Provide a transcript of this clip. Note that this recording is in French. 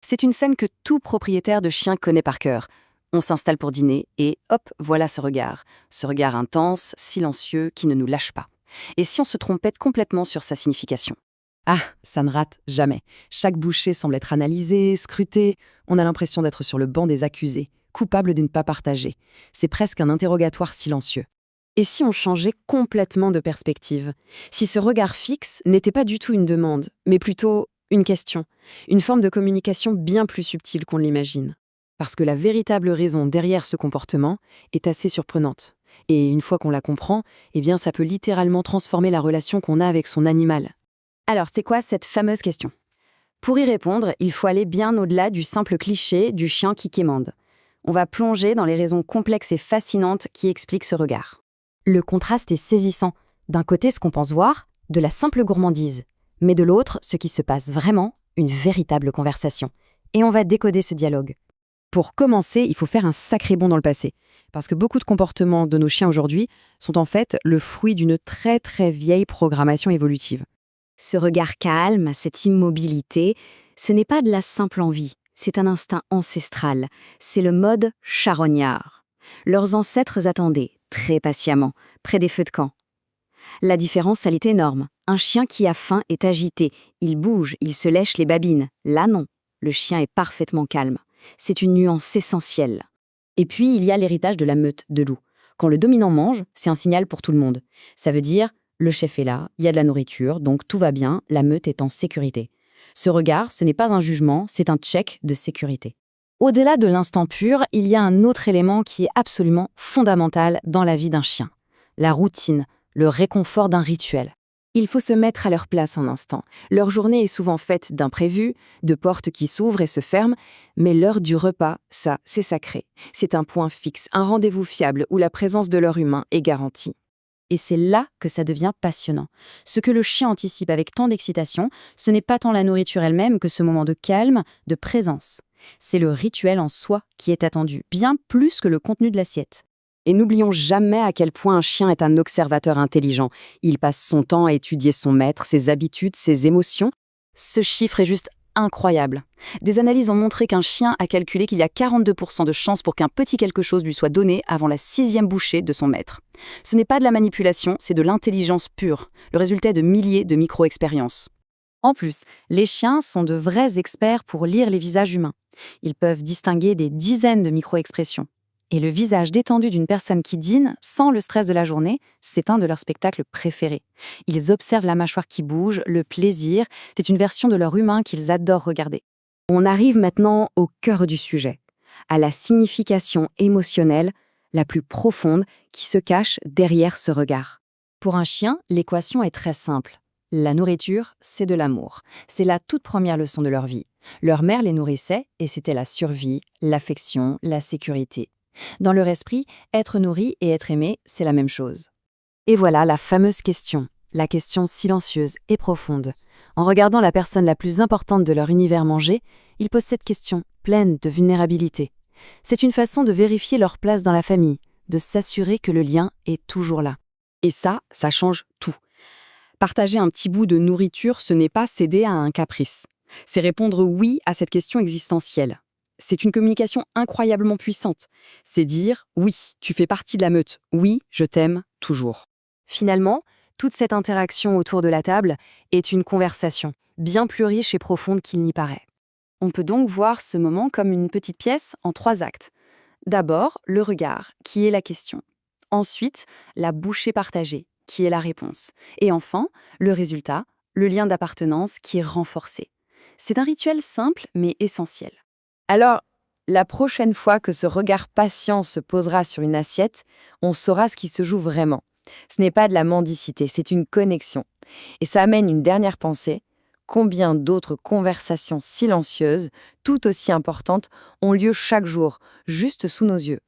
C'est une scène que tout propriétaire de chien connaît par cœur. On s'installe pour dîner et hop, voilà ce regard intense, silencieux, qui ne nous lâche pas. Et si on se trompait complètement sur sa signification? Ah, ça ne rate jamais. Chaque bouchée semble être analysée, scrutée. On a l'impression d'être sur le banc des accusés, coupable de ne pas partager. C'est presque un interrogatoire silencieux. Et si on changeait complètement de perspective? Si ce regard fixe n'était pas du tout une demande, mais plutôt une question, une forme de communication bien plus subtile qu'on l'imagine. Parce que la véritable raison derrière ce comportement est assez surprenante. Et une fois qu'on la comprend, eh bien ça peut littéralement transformer la relation qu'on a avec son animal. Alors c'est quoi cette fameuse question? Pour y répondre, il faut aller bien au-delà du simple cliché du chien qui quémande. On va plonger dans les raisons complexes et fascinantes qui expliquent ce regard. Le contraste est saisissant. D'un côté, ce qu'on pense voir, de la simple gourmandise. Mais de l'autre, ce qui se passe vraiment, une véritable conversation. Et on va décoder ce dialogue. Pour commencer, il faut faire un sacré bond dans le passé. Parce que beaucoup de comportements de nos chiens aujourd'hui sont en fait le fruit d'une très très vieille programmation évolutive. Ce regard calme, cette immobilité, ce n'est pas de la simple envie, c'est un instinct ancestral, c'est le mode charognard. Leurs ancêtres attendaient, très patiemment, près des feux de camp. La différence, elle est énorme. Un chien qui a faim est agité, il bouge, il se lèche les babines. Là non, le chien est parfaitement calme. C'est une nuance essentielle. Et puis, il y a l'héritage de la meute de loups. Quand le dominant mange, c'est un signal pour tout le monde. Ça veut dire, le chef est là, il y a de la nourriture, donc tout va bien, la meute est en sécurité. Ce regard, ce n'est pas un jugement, c'est un check de sécurité. Au-delà de l'instant pur, il y a un autre élément qui est absolument fondamental dans la vie d'un chien. La routine, le réconfort d'un rituel. Il faut se mettre à leur place un instant. Leur journée est souvent faite d'imprévus, de portes qui s'ouvrent et se ferment, mais l'heure du repas, ça, c'est sacré. C'est un point fixe, un rendez-vous fiable où la présence de leur humain est garantie. Et c'est là que ça devient passionnant. Ce que le chien anticipe avec tant d'excitation, ce n'est pas tant la nourriture elle-même que ce moment de calme, de présence. C'est le rituel en soi qui est attendu, bien plus que le contenu de l'assiette. Et n'oublions jamais à quel point un chien est un observateur intelligent. Il passe son temps à étudier son maître, ses habitudes, ses émotions. Ce chiffre est juste incroyable. Des analyses ont montré qu'un chien a calculé qu'il y a 42% de chances pour qu'un petit quelque chose lui soit donné avant la 6e bouchée de son maître. Ce n'est pas de la manipulation, c'est de l'intelligence pure, le résultat de milliers de micro-expériences. En plus, les chiens sont de vrais experts pour lire les visages humains. Ils peuvent distinguer des dizaines de micro-expressions. Et le visage détendu d'une personne qui dîne, sans le stress de la journée, c'est un de leurs spectacles préférés. Ils observent la mâchoire qui bouge, le plaisir, c'est une version de leur humain qu'ils adorent regarder. On arrive maintenant au cœur du sujet, à la signification émotionnelle la plus profonde qui se cache derrière ce regard. Pour un chien, l'équation est très simple. La nourriture, c'est de l'amour. C'est la toute première leçon de leur vie. Leur mère les nourrissait et c'était la survie, l'affection, la sécurité. Dans leur esprit, être nourri et être aimé, c'est la même chose. Et voilà la fameuse question, la question silencieuse et profonde. En regardant la personne la plus importante de leur univers manger, ils posent cette question, pleine de vulnérabilité. C'est une façon de vérifier leur place dans la famille, de s'assurer que le lien est toujours là. Et ça change tout. Partager un petit bout de nourriture, ce n'est pas céder à un caprice. C'est répondre oui à cette question existentielle. C'est une communication incroyablement puissante. C'est dire « oui, tu fais partie de la meute. Oui, je t'aime toujours ». Finalement, toute cette interaction autour de la table est une conversation, bien plus riche et profonde qu'il n'y paraît. On peut donc voir ce moment comme une petite pièce en 3 actes. D'abord, le regard, qui est la question. Ensuite, la bouchée partagée, qui est la réponse. Et enfin, le résultat, le lien d'appartenance qui est renforcé. C'est un rituel simple mais essentiel. Alors, la prochaine fois que ce regard patient se posera sur une assiette, on saura ce qui se joue vraiment. Ce n'est pas de la mendicité, c'est une connexion. Et ça amène une dernière pensée. Combien d'autres conversations silencieuses, tout aussi importantes, ont lieu chaque jour, juste sous nos yeux?